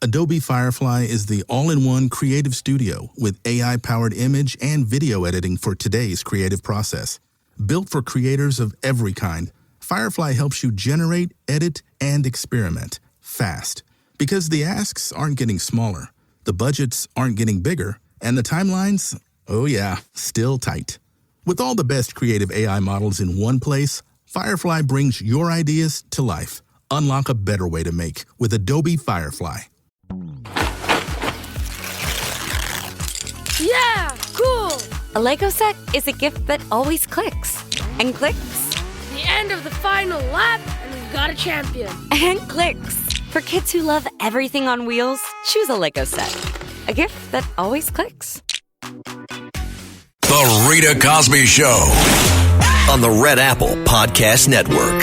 Adobe Firefly is the all-in-one creative studio with AI-powered image and video editing for today's creative process. Built for creators of every kind, Firefly helps you generate, edit, and experiment fast. Because the asks aren't getting smaller, the budgets aren't getting bigger, and the timelines, oh yeah, still tight. With all the best creative AI models in one place, Firefly brings your ideas to life. Unlock a better way to make with Adobe Firefly. Yeah, cool! A Lego set is a gift that always clicks. And clicks. The end of the final lap, and we've got a champion. And clicks. For kids who love everything on wheels, choose a Lego set. A gift that always clicks. The Rita Cosby Show on the Red Apple Podcast Network.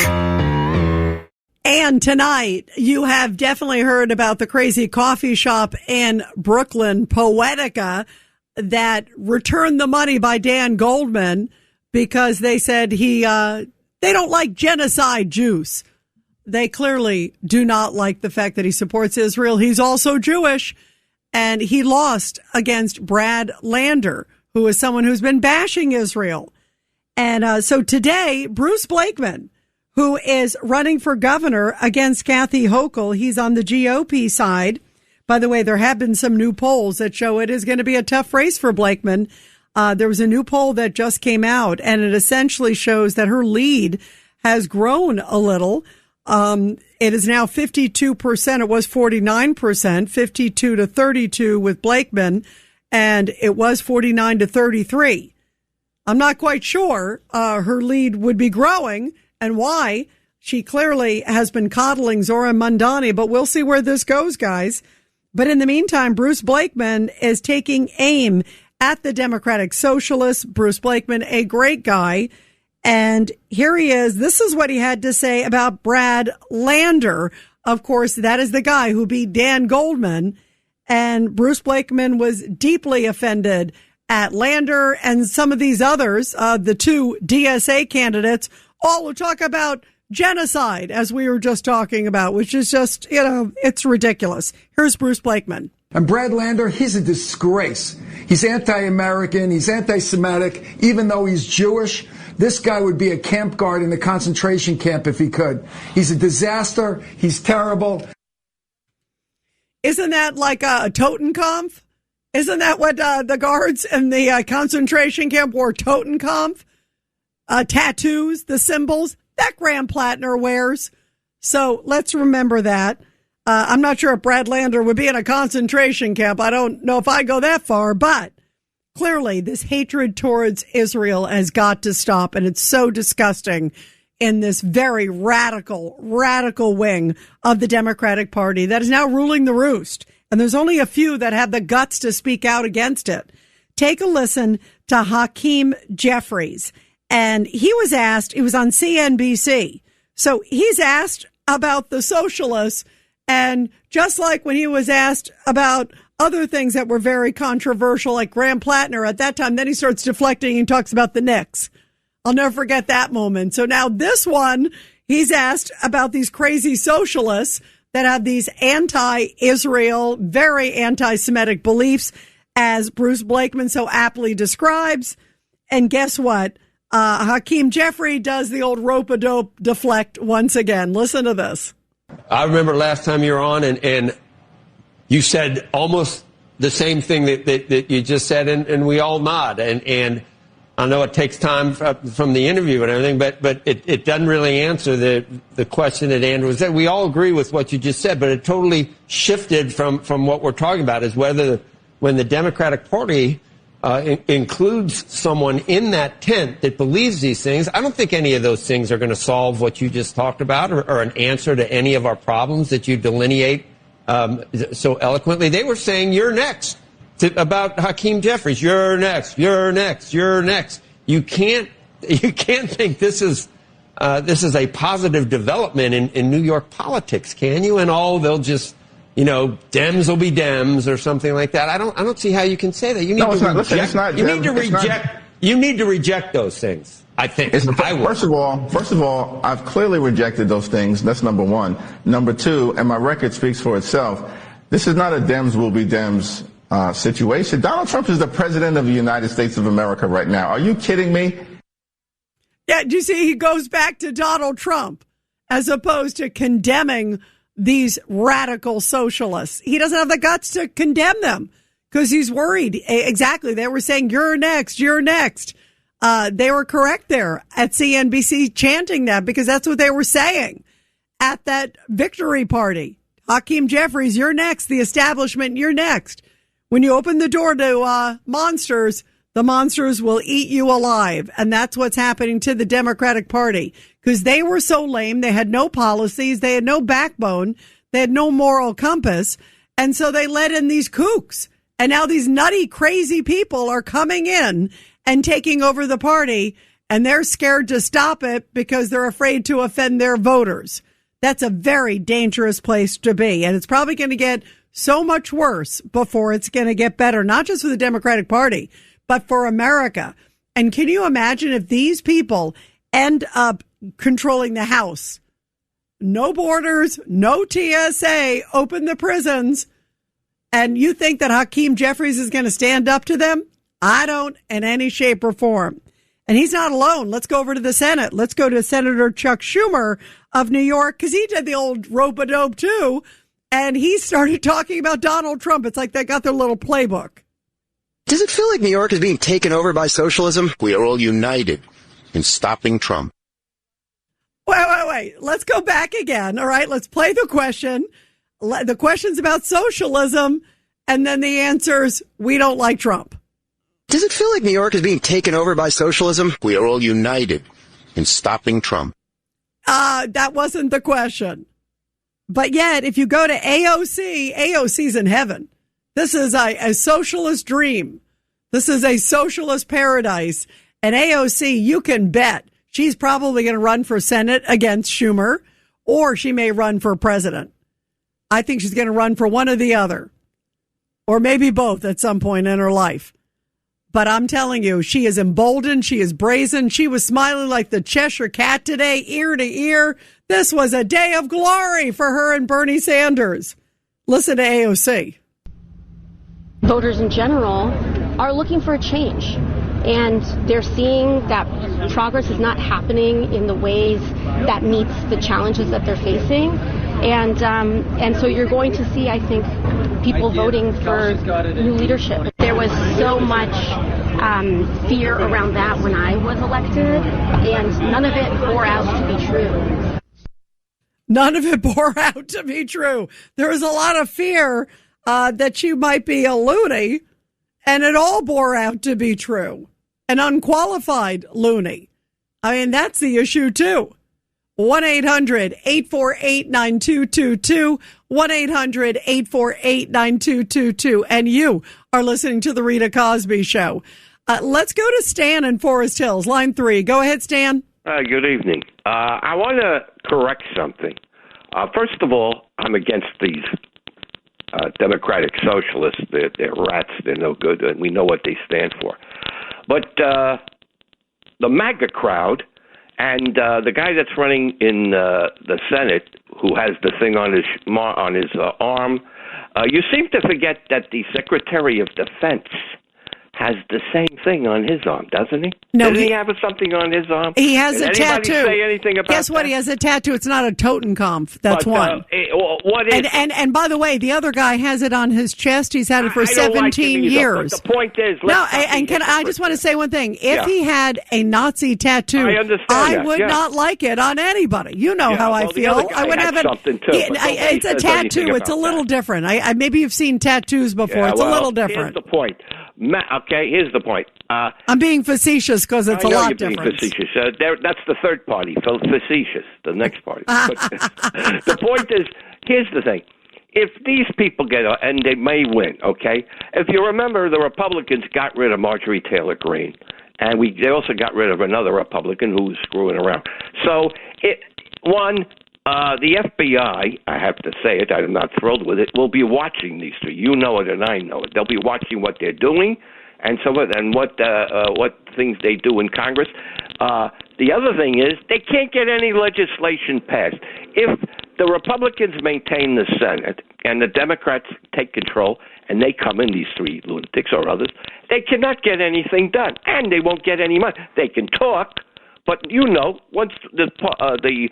And tonight, you have definitely heard about the crazy coffee shop in Brooklyn, Poetica, that returned the money by Dan Goldman because they said they don't like genocide juice. They clearly do not like the fact that he supports Israel. He's also Jewish, and he lost against Brad Lander, who is someone who's been bashing Israel. And so today, Bruce Blakeman, who is running for governor against Kathy Hochul, he's on the GOP side. By the way, there have been some new polls that show it is going to be a tough race for Blakeman. There was a new poll that just came out, and it essentially shows that her lead has grown a little. It is now 52%. It was 49%, 52 to 32 with Blakeman, and it was 49 to 33. I'm not quite sure her lead would be growing and why. She clearly has been coddling Zohran Mamdani, but we'll see where this goes, guys. But in the meantime, Bruce Blakeman is taking aim at the Democratic Socialists. Bruce Blakeman, a great guy. And here he is. This is what he had to say about Brad Lander. Of course, that is the guy who beat Dan Goldman. And Bruce Blakeman was deeply offended at Lander and some of these others, the two DSA candidates, all who talk about genocide, as we were just talking about, which is just, it's ridiculous. Here's Bruce Blakeman. And Brad Lander, he's a disgrace. He's anti-American. He's anti-Semitic. Even though he's Jewish, this guy would be a camp guard in the concentration camp if he could. He's a disaster. He's terrible. Isn't that like a Totenkopf? Isn't that what the guards in the concentration camp wore? Totenkopf? Tattoos, the symbols that Graham Plattner wears. So let's remember that. I'm not sure if Brad Lander would be in a concentration camp. I don't know if I go that far, but clearly this hatred towards Israel has got to stop. And it's so disgusting in this very radical wing of the Democratic Party that is now ruling the roost. And there's only a few that have the guts to speak out against it. Take a listen to Hakeem Jeffries. And he was asked, it was on CNBC. So he's asked about the socialists. And just like when he was asked about other things that were very controversial, like Graham Plattner at that time, then he starts deflecting and talks about the Knicks. I'll never forget that moment. So now this one, he's asked about these crazy socialists that have these anti-Israel, very anti-Semitic beliefs, as Bruce Blakeman so aptly describes. And guess what? Hakeem Jeffrey does the old rope-a-dope deflect once again. Listen to this. I remember last time you were on and you said almost the same thing that you just said, and we all nod. And I know it takes time from the interview and everything, but it doesn't really answer the question that Andrew said. We all agree with what you just said, but it totally shifted from what we're talking about, is whether when the Democratic Party includes someone in that tent that believes these things, I don't think any of those things are going to solve what you just talked about or an answer to any of our problems that you delineate so eloquently. They were saying, you're next, about Hakeem Jeffries. You're next, you're next, you're next. You can't think this is a positive development in New York politics, can you? And they'll just, Dems will be Dems or something like that. I don't see how you can say that. You need to reject those things. I think. First of all, I've clearly rejected those things. That's number one. Number two, and my record speaks for itself. This is not a Dems will be Dems situation. Donald Trump is the president of the United States of America right now. Are you kidding me? Yeah, do you see, he goes back to Donald Trump as opposed to condemning these radical socialists. He doesn't have the guts to condemn them because he's worried. Exactly. They were saying, you're next, you're next. They were correct there at CNBC chanting that because that's what they were saying at that victory party. Hakeem Jeffries, you're next. The establishment, you're next. When you open the door to monsters, the monsters will eat you alive. And that's what's happening to the Democratic Party because they were so lame. They had no policies. They had no backbone. They had no moral compass. And so they let in these kooks. And now these nutty, crazy people are coming in and taking over the party. And they're scared to stop it because they're afraid to offend their voters. That's a very dangerous place to be. And it's probably going to get so much worse before it's going to get better, not just for the Democratic Party, but for America. And can you imagine if these people end up controlling the House? No borders, no TSA, open the prisons. And you think that Hakeem Jeffries is going to stand up to them? I don't in any shape or form. And he's not alone. Let's go over to the Senate. Let's go to Senator Chuck Schumer of New York, because he did the old rope-a-dope too. And he started talking about Donald Trump. It's like they got their little playbook. Does it feel like New York is being taken over by socialism? We are all united in stopping Trump. Wait. Let's go back again. All right. Let's play the question. The question's about socialism. And then the answer's, we don't like Trump. Does it feel like New York is being taken over by socialism? We are all united in stopping Trump. That wasn't the question. But yet, if you go to AOC's in heaven. This is a socialist dream. This is a socialist paradise. And AOC, you can bet she's probably going to run for Senate against Schumer, or she may run for president. I think she's going to run for one or the other, or maybe both at some point in her life. But I'm telling you, she is emboldened. She is brazen. She was smiling like the Cheshire Cat today, ear to ear. This was a day of glory for her and Bernie Sanders. Listen to AOC. Voters in general are looking for a change, and they're seeing that progress is not happening in the ways that meets the challenges that they're facing. And so you're going to see, I think, people voting for new leadership. There was so much fear around that when I was elected, and none of it bore out to be true. None of it bore out to be true. There was a lot of fear that you might be a loony, and it all bore out to be true. An unqualified loony. I mean, that's the issue, too. 1-800-848-9222, 1-800-848-9222. And you are listening to The Rita Cosby Show. Let's go to Stan in Forest Hills, line 3. Go ahead, Stan. Good evening. I want to correct something. First of all, I'm against these Democratic Socialists. They're rats. They're no good, and we know what they stand for. But the MAGA crowd and the guy that's running in the Senate, who has the thing on his arm, you seem to forget that the Secretary of Defense has the same thing on his arm, doesn't he? No, doesn't he have something on his arm? He has a tattoo. Say anything about Guess what? that? He has a tattoo. It's not a Totenkopf. That's one. What is? And by the way, the other guy has it on his chest. He's had it for 17 years. But the point is, I just want to say one thing. If he had a Nazi tattoo, I would not like it on anybody. You know how I feel. I would have it. It's a tattoo. It's a little different. Maybe you've seen tattoos before. It's a little different. Here's the point. Okay, here's the point. I'm being facetious because it's a lot different. Being facetious. That's the third party, facetious, the next party. But the point is, here's the thing. If these people get, and they may win, okay? If you remember, the Republicans got rid of Marjorie Taylor Greene, and they also got rid of another Republican who was screwing around. So, the FBI, I have to say it, I'm not thrilled with it, will be watching these three. You know it and I know it. They'll be watching what they're doing and what things they do in Congress. The other thing is they can't get any legislation passed. If the Republicans maintain the Senate and the Democrats take control, and they come in, these three lunatics or others, they cannot get anything done, and they won't get any money. They can talk, but once the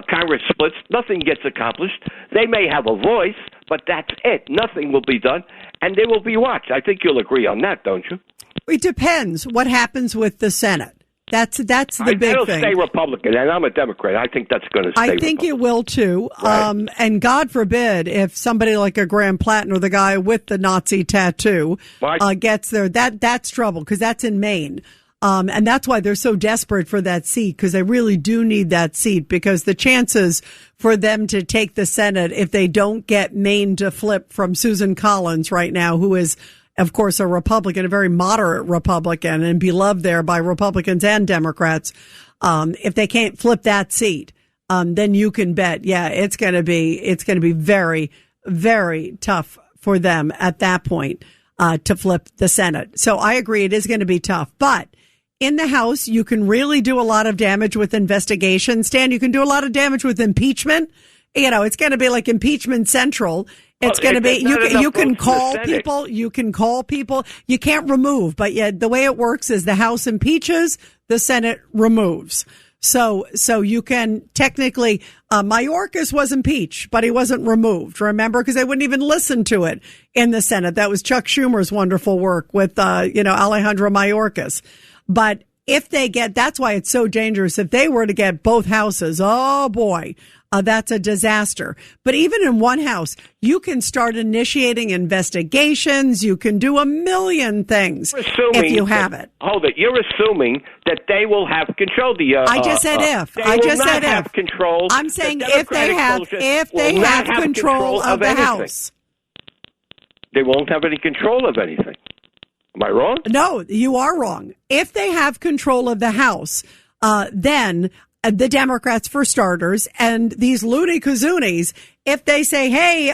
Congress splits, nothing gets accomplished. They may have a voice, but that's it. Nothing will be done, and they will be watched. I think you'll agree on that, don't you? It depends what happens with the Senate. That's the big thing. It'll stay Republican, and I'm a Democrat. I think that's going to stay I think Republican. it will, too. Right. And God forbid if somebody like a Graham Platten or the guy with the Nazi tattoo gets there, that's trouble, because that's in Maine. And that's why they're so desperate for that seat, because they really do need that seat, because the chances for them to take the Senate, if they don't get Maine to flip from Susan Collins right now, who is, of course, a Republican, a very moderate Republican, and beloved there by Republicans and Democrats. If they can't flip that seat, then you can bet, it's going to be very, very tough for them at that point, to flip the Senate. So I agree, it is going to be tough, but in the House, you can really do a lot of damage with investigations. Stan, you can do a lot of damage with impeachment. It's going to be like impeachment central. It's going to be, you can call people, you can't remove, but the way it works is the House impeaches, the Senate removes. So you can technically, Mayorkas was impeached, but he wasn't removed, remember? Because they wouldn't even listen to it in the Senate. That was Chuck Schumer's wonderful work with, Alejandro Mayorkas. But if they that's why it's so dangerous. If they were to get both houses, oh boy, that's a disaster. But even in one house, you can start initiating investigations. You can do a million things if you have it. Hold it. You're assuming that they will have control. I just said if. I just said have control. I'm saying if they have control of the House. They won't have any control of anything. Am I wrong? No, you are wrong. If they have control of the House, then the Democrats, for starters, and these loony kazoonies, if they say, hey,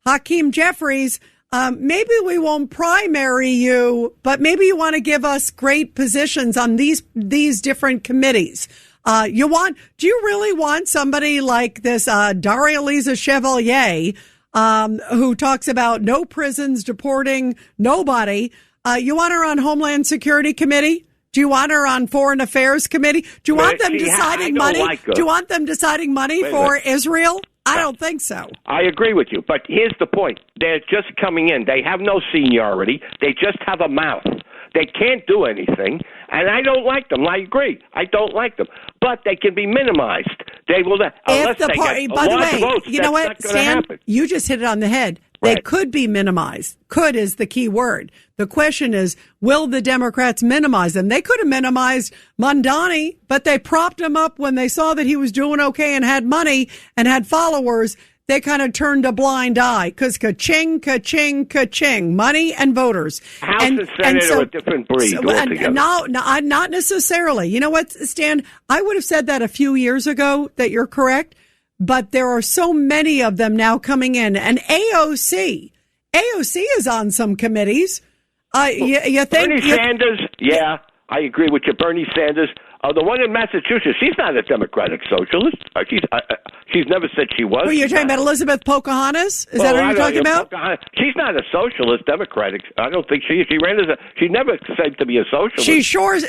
Hakeem Jeffries, maybe we won't primary you, but maybe you want to give us great positions on these different committees. Do you really want somebody like this, Daria Lisa Chevalier, who talks about no prisons, deporting nobody? You want her on Homeland Security Committee? Do you want her on Foreign Affairs Committee? Do you want them deciding money? Do you want them deciding money for Israel? I don't think so. I agree with you, but here's the point. They're just coming in. They have no seniority. They just have a mouth. They can't do anything, and I don't like them. I agree. I don't like them, but they can be minimized. They will not. Unless they get by the way, votes, you know what, Stan? Happen. You just hit it on the head. They could be minimized. Could is the key word. The question is, will the Democrats minimize them? They could have minimized Mondani, but they propped him up when they saw that he was doing okay and had money and had followers. They kind of turned a blind eye because ka-ching, ka-ching, ka-ching, money and voters. House and Senate are a different breed altogether. No, not necessarily. You know what, Stan? I would have said that a few years ago, that you're correct. But there are so many of them now coming in. And AOC is on some committees. You think Bernie Sanders? Yeah, I agree with you. Bernie Sanders. The one in Massachusetts, she's not a Democratic Socialist. She's never said she was. Well, you're talking about Elizabeth Pocahontas? Is that what you're talking about? She's not a socialist Democratic. I don't think she ran as she never said to be a socialist.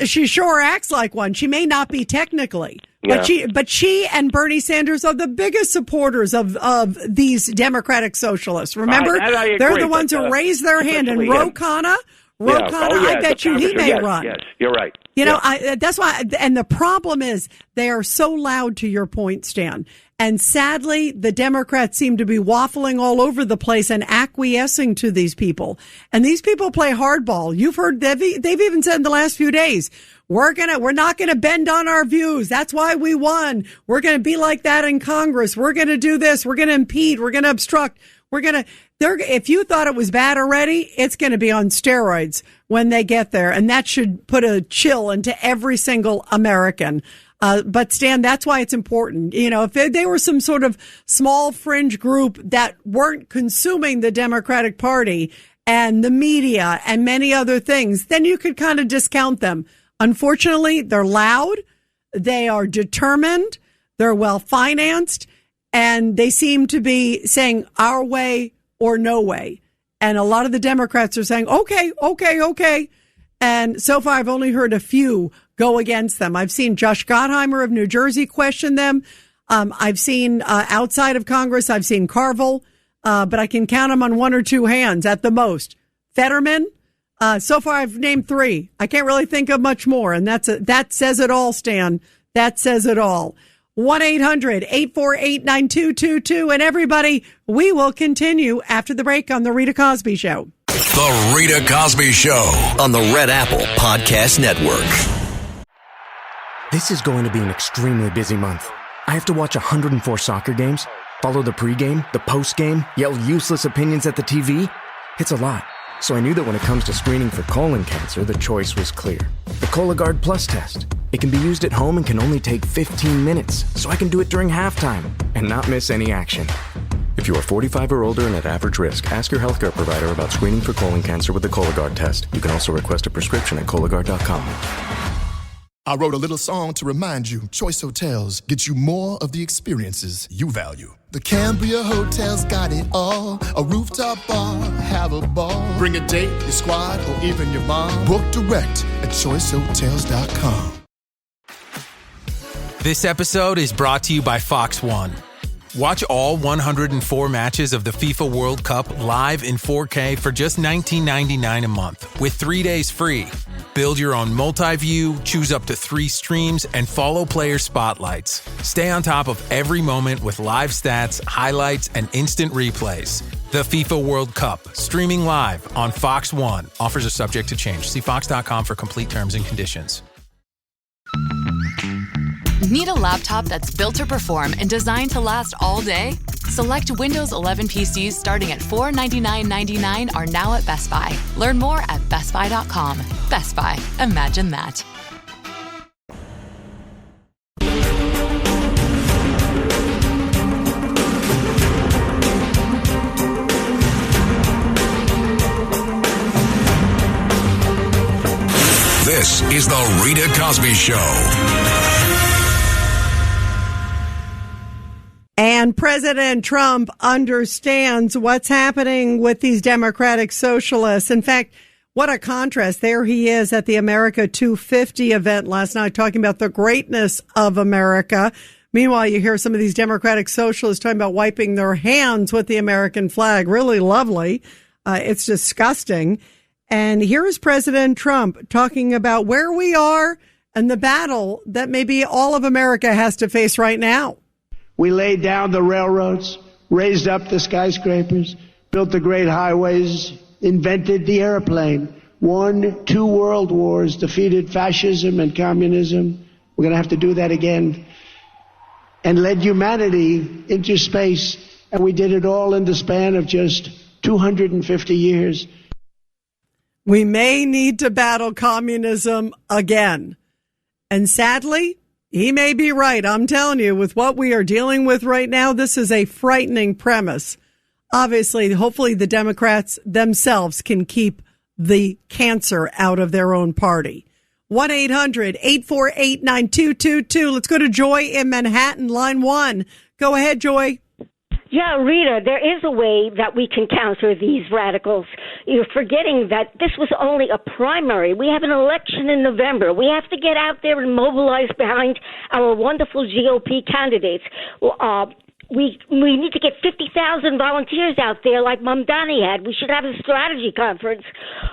She sure acts like one. She may not be technically. Yeah. But she and Bernie Sanders are the biggest supporters of these Democratic Socialists. Remember? They're the ones who raised their hand. And Ro Khanna, I bet you he may run. Yes, you're right. That's why. And the problem is they are so loud, to your point, Stan. And sadly, the Democrats seem to be waffling all over the place and acquiescing to these people. And these people play hardball. You've heard they've even said in the last few days, we're not gonna bend on our views. That's why we won. We're gonna be like that in Congress. We're gonna do this. We're gonna impede. We're gonna obstruct. If you thought it was bad already, it's going to be on steroids when they get there. And that should put a chill into every single American. But Stan, that's why it's important. If they were some sort of small fringe group that weren't consuming the Democratic Party and the media and many other things, then you could kind of discount them. Unfortunately, they're loud. They are determined. They're well financed. And they seem to be saying our way or no way. And a lot of the Democrats are saying, okay. And so far, I've only heard a few go against them. I've seen Josh Gottheimer of New Jersey question them. I've seen outside of Congress, I've seen Carville, but I can count them on one or two hands at the most. Fetterman, so far I've named three. I can't really think of much more. And that says it all, Stan. That says it all. 1-800-848-9222. And everybody, we will continue after the break on The Rita Cosby Show. The Rita Cosby Show on the Red Apple Podcast Network. This is going to be an extremely busy month. I have to watch 104 soccer games, follow the pregame, the postgame, yell useless opinions at the TV. It's a lot. So I knew that when it comes to screening for colon cancer, the choice was clear. The Cologuard Plus test. It can be used at home and can only take 15 minutes, so I can do it during halftime and not miss any action. If you are 45 or older and at average risk, ask your healthcare provider about screening for colon cancer with the Cologuard test. You can also request a prescription at Cologuard.com. I wrote a little song to remind you, Choice Hotels get you more of the experiences you value. The Cambria Hotel's got it all. A rooftop bar, have a ball. Bring a date, your squad, or even your mom. Book direct at choicehotels.com. This episode is brought to you by Fox One. Watch all 104 matches of the FIFA World Cup live in 4K for just $19.99 a month with 3 days free. Build your own multi-view, choose up to 3 streams, and follow player spotlights. Stay on top of every moment with live stats, highlights, and instant replays. The FIFA World Cup, streaming live on Fox One. Offers are subject to change. See fox.com for complete terms and conditions. Need a laptop that's built to perform and designed to last all day? Select Windows 11 PCs starting at $499.99 are now at Best Buy. Learn more at bestbuy.com. Best Buy. Imagine that. This is the Rita Cosby Show. And President Trump understands what's happening with these Democratic Socialists. In fact, what a contrast. There he is at the America 250 event last night talking about the greatness of America. Meanwhile, you hear some of these Democratic Socialists talking about wiping their hands with the American flag. Really lovely. It's disgusting. And here is President Trump talking about where we are and the battle that maybe all of America has to face right now. We laid down the railroads, raised up the skyscrapers, built the great highways, invented the airplane, won 2 world wars, defeated fascism and communism. We're going to have to do that again. And led humanity into space. And we did it all in the span of just 250 years. We may need to battle communism again. And sadly, he may be right. I'm telling you, with what we are dealing with right now, this is a frightening premise. Obviously, hopefully the Democrats themselves can keep the cancer out of their own party. 1-800-848-9222. Let's go to Joy in Manhattan, line 1. Go ahead, Joy. Yeah, Rita, there is a way that we can counter these radicals. You're forgetting that this was only a primary. We have an election in November. We have to get out there and mobilize behind our wonderful GOP candidates. We need to get 50,000 volunteers out there like Mamdani had. We should have a strategy conference.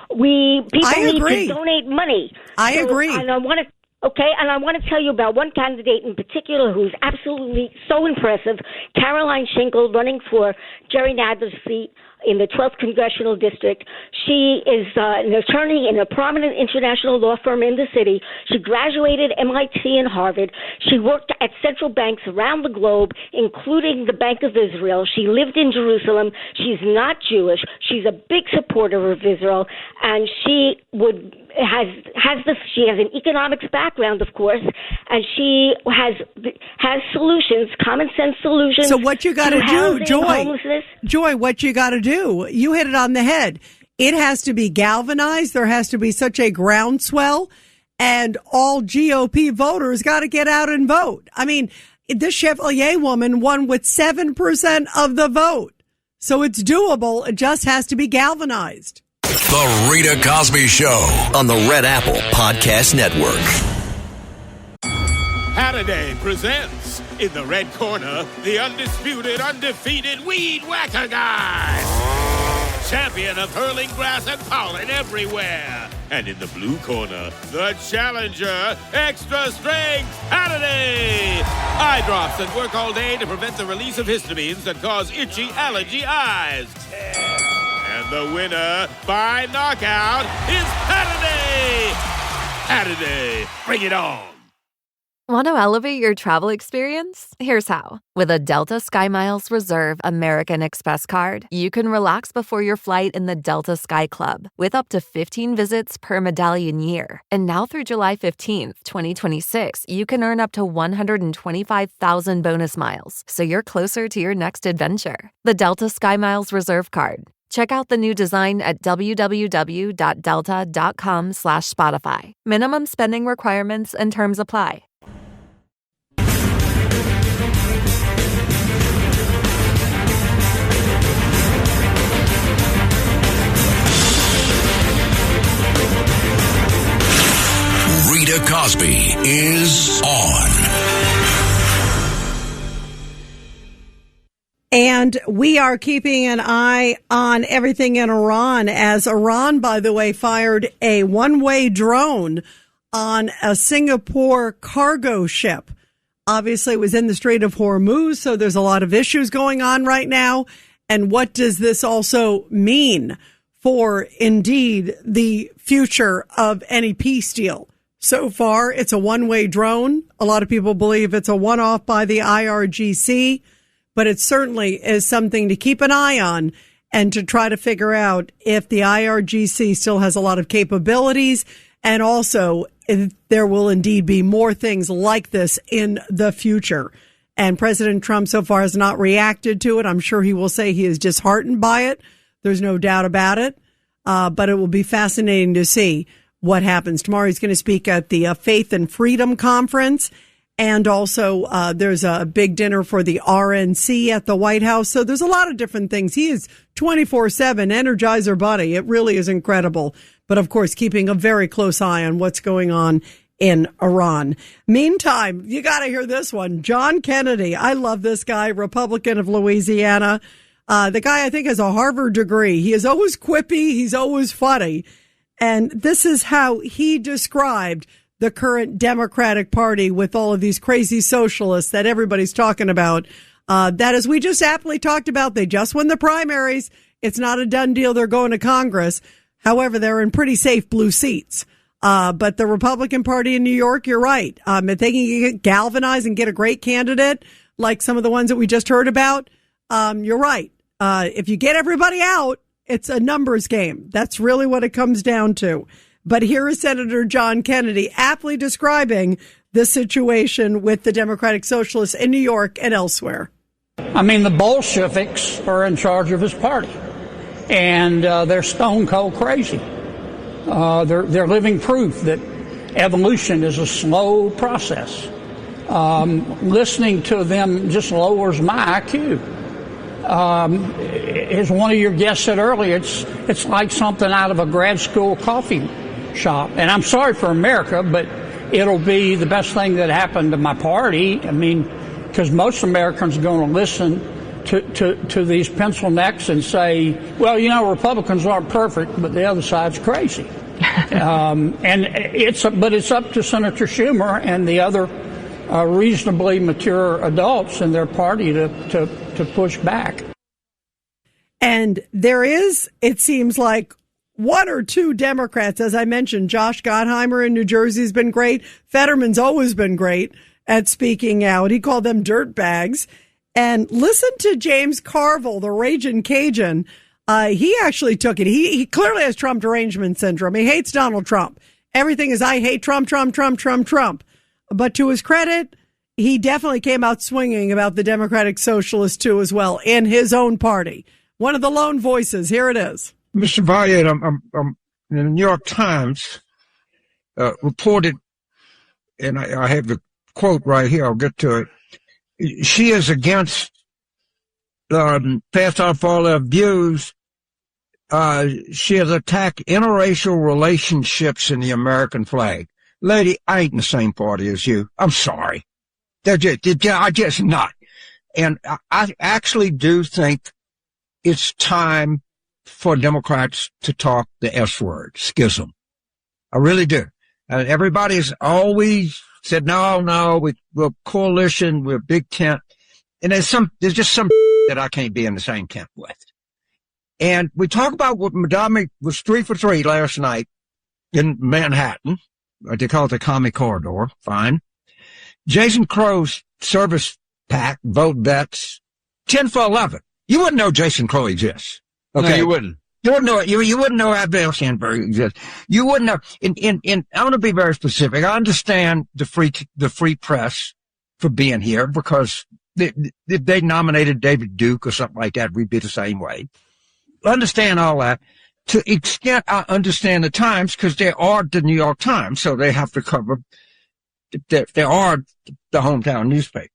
People need to donate money. I agree. And I want to tell you about one candidate in particular who's absolutely so impressive, Caroline Schinkel, running for Jerry Nadler's seat in the 12th Congressional District. She is an attorney in a prominent international law firm in the city. She graduated MIT and Harvard. She worked at central banks around the globe, including the Bank of Israel. She lived in Jerusalem. She's not Jewish. She's a big supporter of Israel, and she has an economics background, of course, and she has solutions, common sense solutions. So what you got to do, Joy, what you got to do, you hit it on the head. It has to be galvanized. There has to be such a groundswell, and all GOP voters got to get out and vote. I mean, this Chevalier woman won with 7% of the vote. So it's doable. It just has to be galvanized. The Rita Cosby Show on the Red Apple Podcast Network. Halliday presents, in the red corner, the undisputed, undefeated Weed Whacker Guy. Champion of hurling grass and pollen everywhere. And in the blue corner, the challenger, extra strength Halliday. Eye drops that work all day to prevent the release of histamines that cause itchy allergy eyes. And the winner by knockout is Halliday. Halliday, bring it on. Want to elevate your travel experience? Here's how. With a Delta SkyMiles Reserve American Express card, you can relax before your flight in the Delta Sky Club with up to 15 visits per medallion year. And now through July 15th, 2026, you can earn up to 125,000 bonus miles, so you're closer to your next adventure. The Delta SkyMiles Reserve card. Check out the new design at www.delta.com/Spotify. Minimum spending requirements and terms apply. Rita Cosby is on. And we are keeping an eye on everything in Iran, as Iran, by the way, fired a one-way drone on a Singapore cargo ship. Obviously, it was in the Strait of Hormuz, so there's a lot of issues going on right now. And what does this also mean for, indeed, the future of any peace deal? So far, it's a one-way drone. A lot of people believe it's a one-off by the IRGC, but it certainly is something to keep an eye on and to try to figure out if the IRGC still has a lot of capabilities, and also if there will indeed be more things like this in the future. And President Trump so far has not reacted to it. I'm sure he will say he is disheartened by it. There's no doubt about it. But it will be fascinating to see what happens. Tomorrow he's going to speak at the Faith and Freedom Conference. And also there's a big dinner for the RNC at the White House. So there's a lot of different things. He is 24/7 Energizer Bunny. It really is incredible. But of course, keeping a very close eye on what's going on in Iran. Meantime, you got to hear this one. John Kennedy. I love this guy, Republican of Louisiana. The guy, I think, has a Harvard degree. He is always quippy. He's always funny. And this is how he described the current Democratic Party with all of these crazy socialists that everybody's talking about. That, as we just aptly talked about, they just won the primaries. It's not a done deal. They're going to Congress. However, they're in pretty safe blue seats. But the Republican Party in New York, you're right. If they can get galvanized and get a great candidate, like some of the ones that we just heard about, you're right. If you get everybody out, it's a numbers game. That's really what it comes down to. But here is Senator John Kennedy aptly describing the situation with the Democratic Socialists in New York and elsewhere. I mean, the Bolsheviks are in charge of his party, and they're stone cold crazy. They're living proof that evolution is a slow process. Listening to them just lowers my IQ. As one of your guests said earlier, it's like something out of a grad school coffee shop. And I'm sorry for America, but it'll be the best thing that happened to my party. I mean, because most Americans are going to listen to these pencil necks and say, well, you know, Republicans aren't perfect, but the other side's crazy. And it's up to Senator Schumer and the other reasonably mature adults in their party to push back. And there is, it seems like, one or two Democrats, as I mentioned. Josh Gottheimer in New Jersey has been great. Fetterman's always been great at speaking out. He called them dirt bags. And listen to James Carville, the Ragin' Cajun. He actually took it. He clearly has Trump derangement syndrome. He hates Donald Trump. Everything is, I hate Trump, Trump, Trump, Trump, Trump. But to his credit, he definitely came out swinging about the Democratic Socialists, too, as well, in his own party. One of the lone voices. Here it is. Mr. Valiant, I'm the New York Times reported, and I have the quote right here, I'll get to it, she is against passed on far left views. She has attacked interracial relationships in the American flag. Lady, I ain't in the same party as you. I'm sorry. I just not. And I actually do think it's time for Democrats to talk the S word, schism. I really do. Everybody's always said, no, we're coalition, we're big tent. And there's just some that I can't be in the same tent with. And we talk about what Madame was 3 for 3 last night in Manhattan. They call it the Commie Corridor. Fine. Jason Crow's service pack, vote vets, 10 for 11. You wouldn't know Jason Crow exists. Okay. No, you wouldn't. You wouldn't know it. You wouldn't know Abel Sandberg exists. You wouldn't know. I want to be very specific. I understand the free press for being here because if they nominated David Duke or something like that, we'd be the same way. I understand all that. To the extent I understand the Times, because they are the New York Times, so they have to cover, they are the hometown newspaper.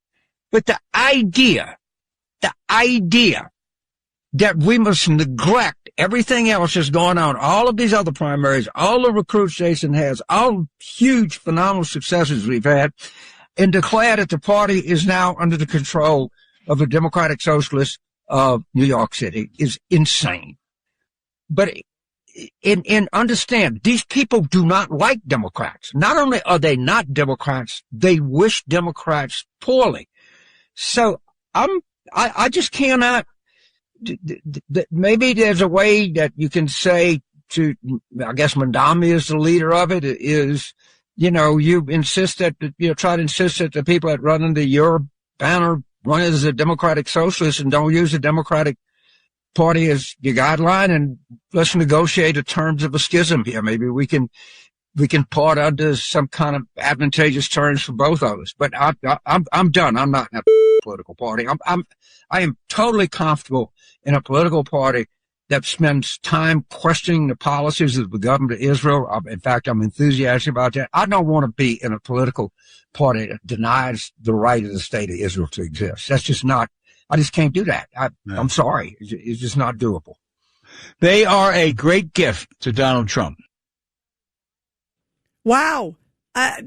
But the idea that we must neglect everything else that's going on, all of these other primaries, all the recruits Jason has, all huge, phenomenal successes we've had, and declare that the party is now under the control of the Democratic Socialists of New York City is insane. But understand, these people do not like Democrats. Not only are they not Democrats, they wish Democrats poorly. So I just cannot. Maybe there's a way that you can say to, I guess Mandami is the leader of it, is, you insist that, try to insist that the people that run under your banner run as a Democratic Socialist and don't use the Democratic Party as your guideline, and let's negotiate the terms of a schism here. Maybe we can part under some kind of advantageous terms for both of us. But I'm done. I'm not in a political party. I am totally comfortable in a political party that spends time questioning the policies of the government of Israel. In fact, I'm enthusiastic about that. I don't want to be in a political party that denies the right of the state of Israel to exist. That's just not, I just can't do that. I'm sorry. It's just not doable. They are a great gift to Donald Trump. Wow. I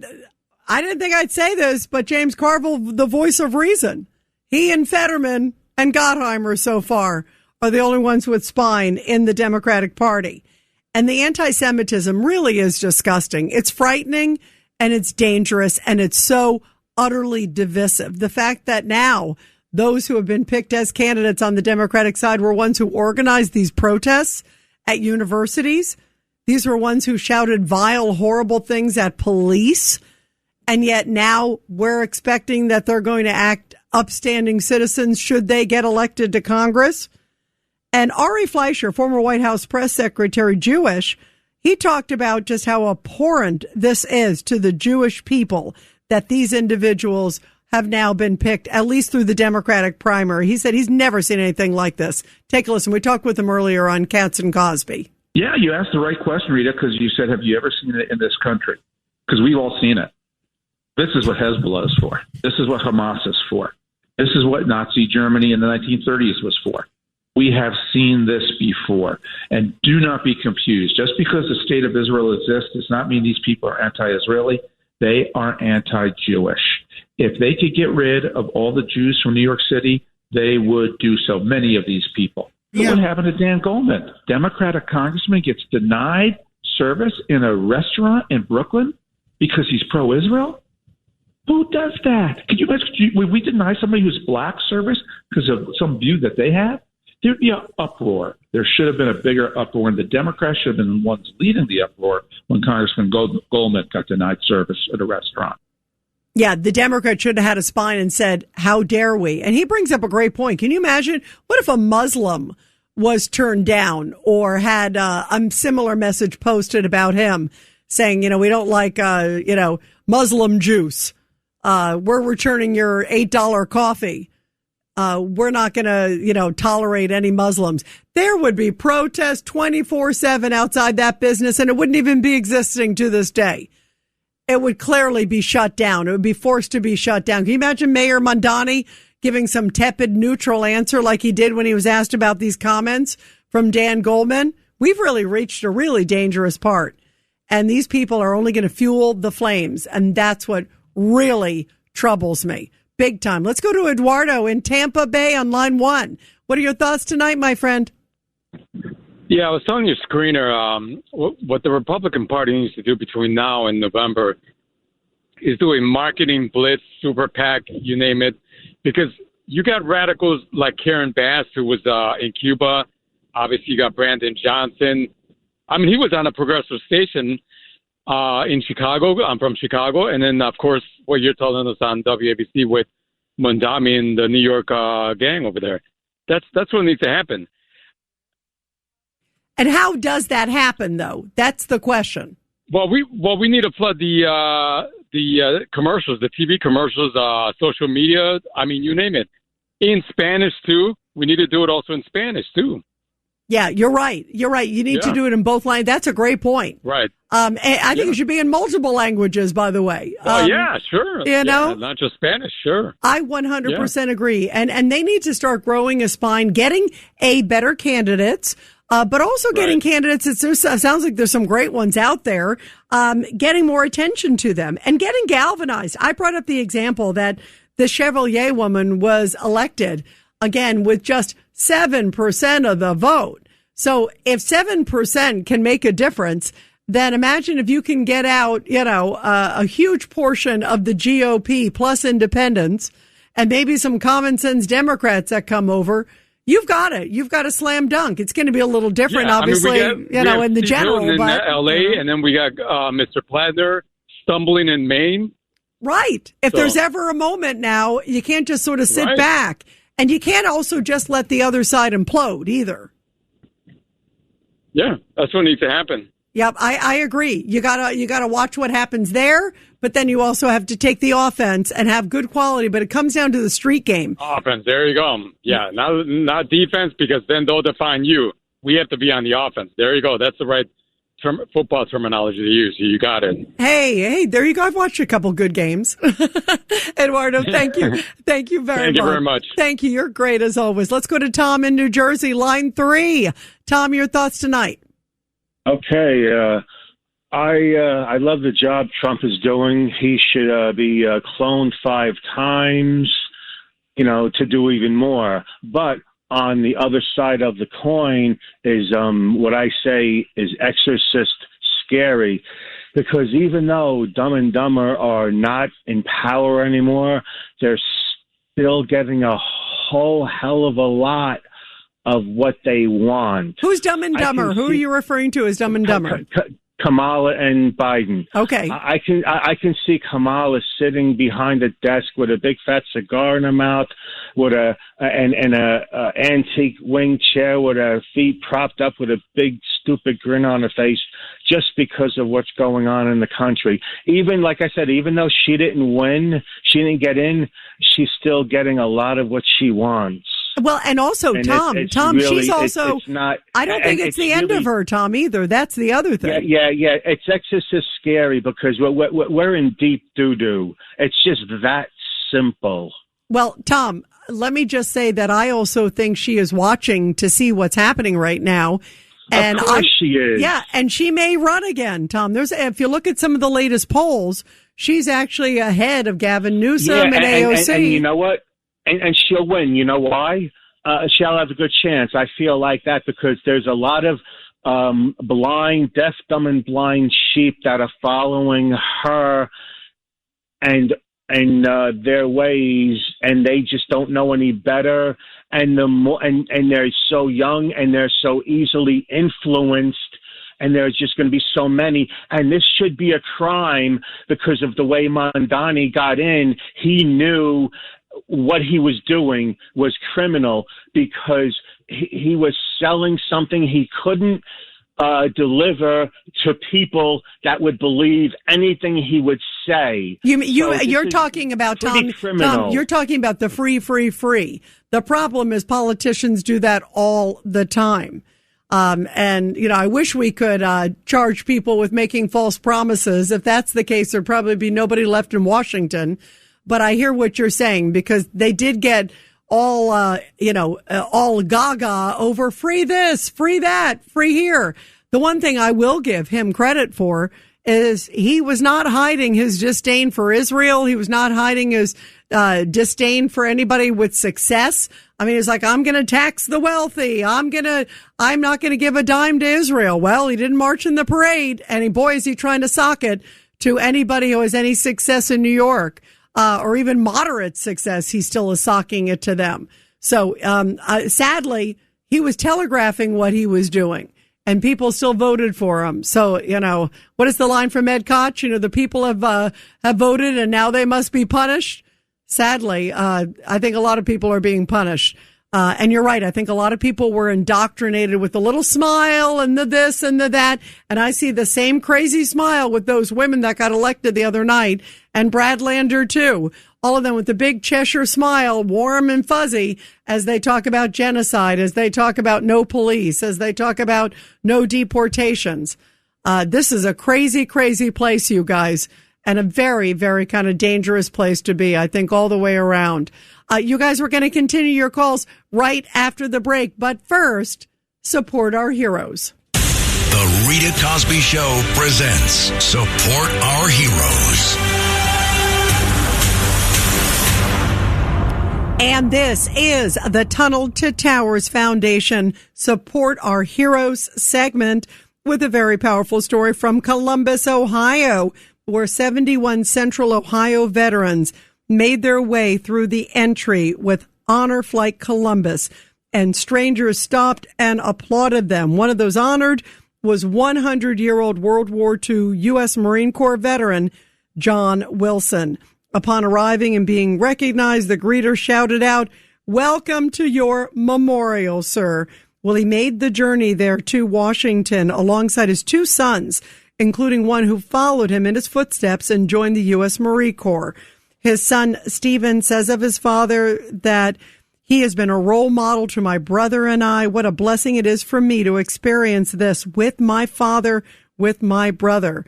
didn't think I'd say this, but James Carville, the voice of reason. He and Fetterman and Gottheimer so far are the only ones with spine in the Democratic Party. And the anti-Semitism really is disgusting. It's frightening and it's dangerous and it's so utterly divisive. The fact that now those who have been picked as candidates on the Democratic side were ones who organized these protests at universities. These were ones who shouted vile, horrible things at police. And yet now we're expecting that they're going to act upstanding citizens should they get elected to Congress. And Ari Fleischer, former White House press secretary, Jewish, he talked about just how abhorrent this is to the Jewish people that these individuals have now been picked, at least through the Democratic primary. He said he's never seen anything like this. Take a listen. We talked with him earlier on Katz and Cosby. Yeah, you asked the right question, Rita, because you said, have you ever seen it in this country? Because we've all seen it. This is what Hezbollah is for. This is what Hamas is for. This is what Nazi Germany in the 1930s was for. We have seen this before. And do not be confused. Just because the state of Israel exists does not mean these people are anti-Israeli. They are anti-Jewish. If they could get rid of all the Jews from New York City, they would do so. Many of these people. Yeah. What happened to Dan Goldman? Democratic congressman gets denied service in a restaurant in Brooklyn because he's pro-Israel? Who does that? Could you imagine? Would we deny somebody who's black service because of some view that they have? There'd be an uproar. There should have been a bigger uproar, and the Democrats should have been the ones leading the uproar when Congressman Goldman got denied service at a restaurant. Yeah, the Democrats should have had a spine and said, how dare we? And he brings up a great point. Can you imagine? What if a Muslim was turned down or had a similar message posted about him saying, we don't like, Muslim juice. We're returning your $8 coffee. We're not going to, tolerate any Muslims. There would be protests 24/7 outside that business, and it wouldn't even be existing to this day. it would clearly be shut down. It would be forced to be shut down. Can you imagine Mayor Mondani giving some tepid, neutral answer like he did when he was asked about these comments from Dan Goldman? We've really reached a really dangerous part. And these people are only going to fuel the flames. And that's what really troubles me. Big time. Let's go to Eduardo in Tampa Bay on line 1. What are your thoughts tonight, my friend? Yeah, I was telling your screener what the Republican Party needs to do between now and November is do a marketing blitz, super PAC, you name it, because you got radicals like Karen Bass, who was in Cuba. Obviously, you got Brandon Johnson. I mean, he was on a progressive station in Chicago. I'm from Chicago. And then, of course, what you're telling us on WABC with Mondani and the New York gang over there. That's what needs to happen. And how does that happen, though? That's the question. Well, we need to flood the commercials, the TV commercials, social media. I mean, you name it. In Spanish, too. We need to do it also in Spanish, too. Yeah, you're right. You're right. You need to do it in both languages. That's a great point. Right. I think it should be in multiple languages, by the way. Yeah, sure. You know, not just Spanish, sure. I 100% agree. And they need to start growing a spine, getting better candidates, but also getting candidates. It sounds like there's some great ones out there, getting more attention to them and getting galvanized. I brought up the example that the Chevalier woman was elected again with just 7% of the vote. So if 7% can make a difference, then imagine if you can get out, a huge portion of the GOP plus independents and maybe some common sense Democrats that come over. You've got it. You've got a slam dunk. It's going to be a little different, obviously, we have in the general. In but LA, and then we got Mr. Plattner stumbling in Maine. Right. If there's ever a moment now, you can't just sort of sit back. And you can't also just let the other side implode either. Yeah, that's what needs to happen. Yep, I agree. You gotta watch what happens there, but then you also have to take the offense and have good quality. But it comes down to the street game. Offense, there you go. Yeah, not defense, because then they'll define you. We have to be on the offense. There you go. That's the right football terminology to use. You got it. Hey, there you go. I've watched a couple good games. Eduardo, thank you. Thank you very much. Thank you very much. Thank you. You're great as always. Let's go to Tom in New Jersey, line 3. Tom, your thoughts tonight? Okay. I love the job Trump is doing. He should be cloned 5 times, to do even more. But on the other side of the coin is what I say is exorcist scary, because even though Dumb and Dumber are not in power anymore, they're still getting a whole hell of a lot of what they want. Who's Dumb and Dumber? Who are you referring to as Dumb and Dumber? Kamala and Biden. Okay. I can see Kamala sitting behind a desk with a big fat cigar in her mouth, with a antique wing chair with her feet propped up, with a big stupid grin on her face, just because of what's going on in the country. Even, like I said, even though she didn't win, she didn't get in, she's still getting a lot of what she wants. Well, and also, and Tom, really, she's also, it's not, I don't think it's the end of her, Tom, either. That's the other thing. Yeah. It's exorcist scary, because we're in deep doo-doo. It's just that simple. Well, Tom, let me just say that I also think she is watching to see what's happening right now. And of course she is. Yeah, and she may run again, Tom. If you look at some of the latest polls, she's actually ahead of Gavin Newsom and AOC. And you know what? And she'll win. You know why? She'll have a good chance. I feel like that, because there's a lot of deaf, dumb, and blind sheep that are following her and their ways, and they just don't know any better. And and they're so young, and they're so easily influenced. And there's just going to be so many. And this should be a crime, because of the way Mondani got in. He knew what he was doing was criminal, because he was selling something he couldn't deliver to people that would believe anything he would say. You're talking about, Tom, you're talking about the free. The problem is politicians do that all the time. And, I wish we could charge people with making false promises. If that's the case, there'd probably be nobody left in Washington. But I hear what you're saying, because they did get all gaga over free this, free that, free here. The one thing I will give him credit for is he was not hiding his disdain for Israel. He was not hiding his disdain for anybody with success. I mean, it's like, I'm going to tax the wealthy. I'm not going to give a dime to Israel. Well, he didn't march in the parade, and boy, is he trying to sock it to anybody who has any success in New York, or even moderate success. He still is socking it to them. So, sadly, he was telegraphing what he was doing, and people still voted for him. So, what is the line from Ed Koch? The people have voted, and now they must be punished. Sadly, I think a lot of people are being punished. And you're right. I think a lot of people were indoctrinated with the little smile and the this and the that. And I see the same crazy smile with those women that got elected the other night, and Brad Lander too. All of them with the big Cheshire smile, warm and fuzzy, as they talk about genocide, as they talk about no police, as they talk about no deportations. This is a crazy, crazy place, you guys. And a very, very kind of dangerous place to be, I think, all the way around. You guys, we're going to continue your calls right after the break. But first, support our heroes. The Rita Cosby Show presents Support Our Heroes. And this is the Tunnel to Towers Foundation Support Our Heroes segment with a very powerful story from Columbus, Ohio, where 71 Central Ohio veterans made their way through the entry with Honor Flight Columbus, and strangers stopped and applauded them. One of those honored was 100-year-old World War II U.S. Marine Corps veteran John Wilson. Upon arriving and being recognized, the greeter shouted out, "Welcome to your memorial, sir." Well, he made the journey there to Washington alongside his two sons, including one who followed him in his footsteps and joined the U.S. Marine Corps. His son, Stephen, says of his father that he has been a role model to my brother and I. What a blessing it is for me to experience this with my father, with my brother.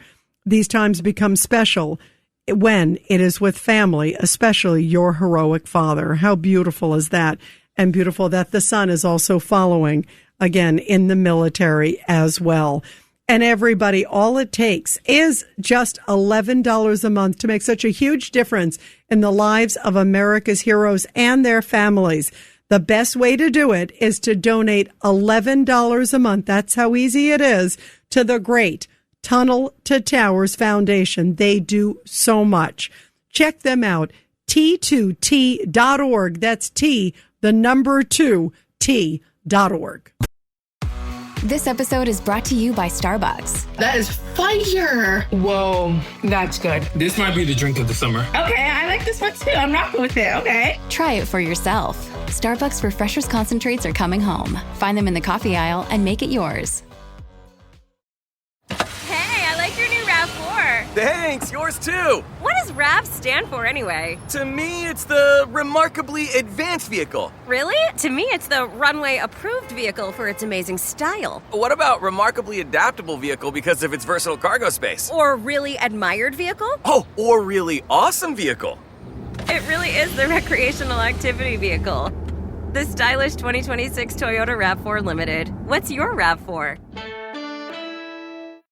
These times become special when it is with family, especially your heroic father. How beautiful is that? And beautiful that the son is also following, again, in the military as well. And everybody, all it takes is just $11 a month to make such a huge difference in the lives of America's heroes and their families. The best way to do it is to donate $11 a month. That's how easy it is, to the great Tunnel to Towers Foundation. They do so much. Check them out. T2T.org. That's T, the number 2, T.org. This episode is brought to you by Starbucks. That is fire. Whoa, that's good. This might be the drink of the summer. Okay, I like this one too. I'm rocking with it. Okay. Try it for yourself. Starbucks Refreshers Concentrates are coming home. Find them in the coffee aisle and make it yours. Hey, I like your new RAV4. Thanks, yours too. What does RAV stand for anyway? To me, it's the Remarkably Advanced Vehicle. Really? To me, it's the Runway Approved Vehicle for its amazing style. What about Remarkably Adaptable Vehicle because of its versatile cargo space? Or Really Admired Vehicle? Oh, or Really Awesome Vehicle. It really is the Recreational Activity Vehicle. The stylish 2026 Toyota RAV4 Limited. What's your RAV4?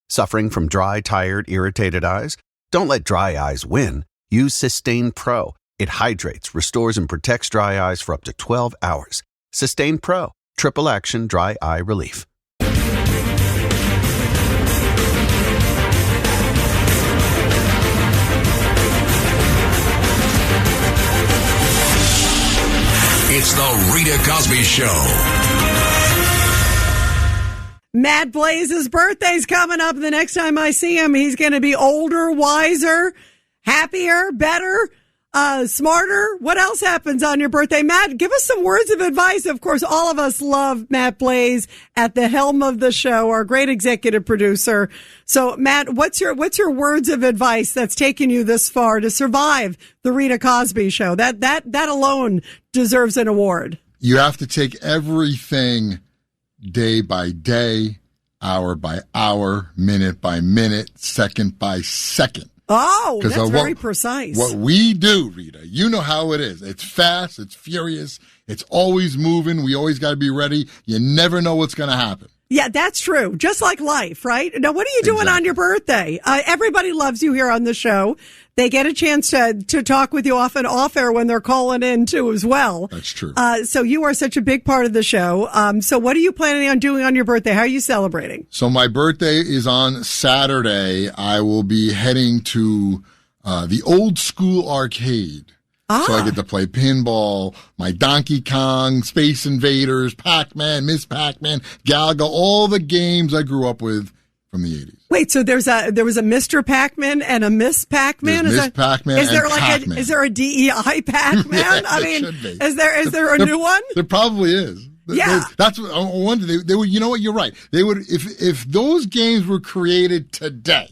Suffering from dry, tired, irritated eyes? Don't let dry eyes win. Use Sustain Pro. It hydrates, restores, and protects dry eyes for up to 12 hours. Sustain Pro. Triple action dry eye relief. It's the Rita Cosby Show. Matt Blaze's birthday's coming up. The next time I see him, he's going to be older, wiser, happier, better, smarter. What else happens on your birthday? Matt, give us some words of advice. Of course, all of us love Matt Blaze at the helm of the show, our great executive producer. So, Matt, what's your words of advice that's taken you this far to survive the Rita Cosby Show? That alone deserves an award. You have to take everything day by day, hour by hour, minute by minute, second by second. Oh, that's very precise. What we do, Rita, you know how it is. It's fast, it's furious, it's always moving. We always got to be ready. You never know what's going to happen. Yeah, that's true. Just like life, right? Now, what are you doing on your birthday? Everybody loves you here on the show. They get a chance to talk with you often off air when they're calling in too as well. That's true. So you are such a big part of the show. So what are you planning on doing on your birthday? How are you celebrating? So my birthday is on Saturday. I will be heading to the old school arcade. So I get to play pinball, my Donkey Kong, Space Invaders, Pac-Man, Miss Pac-Man, Galaga, all the games I grew up with from the 80s. Wait, so there was a Mr. Pac-Man and a Miss Pac-Man? Miss Pac-Man is there and like Pac-Man. Is there a DEI Pac-Man? Yeah, I mean, is there a new one? There probably is. Yeah. That's what I wonder. They would, you know what? You're right. They would, if those games were created today,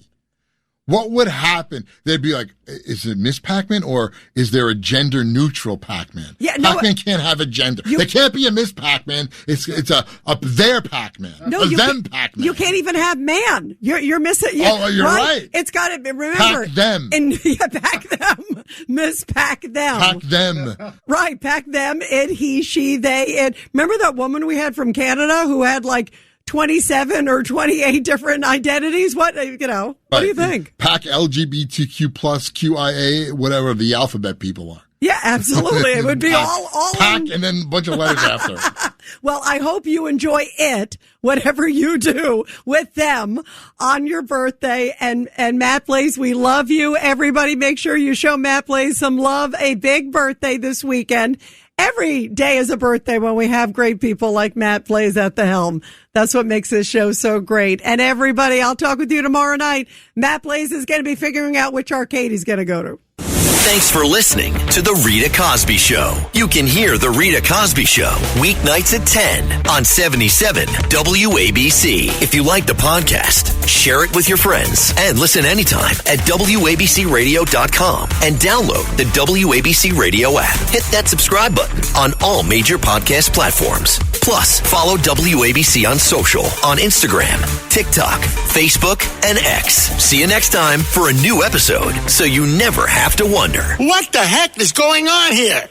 what would happen? They'd be like, is it Miss Pac-Man or is there a gender neutral Pac-Man? Yeah, no, Pac-Man can't have a gender. There can't be a Miss Pac-Man. It's a their Pac-Man. No, a them Pac-Man. You can't even have man. You're missing. You're right. It's got to be, remember. Pac them. Pac them. Miss Pac them. Pac them. Right. Pac them. It, he, she, they, it. Remember that woman we had from Canada who had like 27 or 28 different identities? What do you think? Pac LGBTQ plus QIA, whatever the alphabet people are. Yeah, absolutely. It would be all Pac and then a bunch of letters after. Well, I hope you enjoy it, whatever you do with them on your birthday. And Matt Blaze, we love you. Everybody make sure you show Matt Blaze some love. A big birthday this weekend. Every day is a birthday when we have great people like Matt Blaze at the helm. That's what makes this show so great. And everybody, I'll talk with you tomorrow night. Matt Blaze is going to be figuring out which arcade he's going to go to. Thanks for listening to The Rita Cosby Show. You can hear The Rita Cosby Show weeknights at 10 on 77 WABC. If you like the podcast, share it with your friends and listen anytime at WABCRadio.com and download the WABC Radio app. Hit that subscribe button on all major podcast platforms. Plus, follow WABC on social on Instagram, TikTok, Facebook, and X. See you next time for a new episode so you never have to wonder. What the heck is going on here?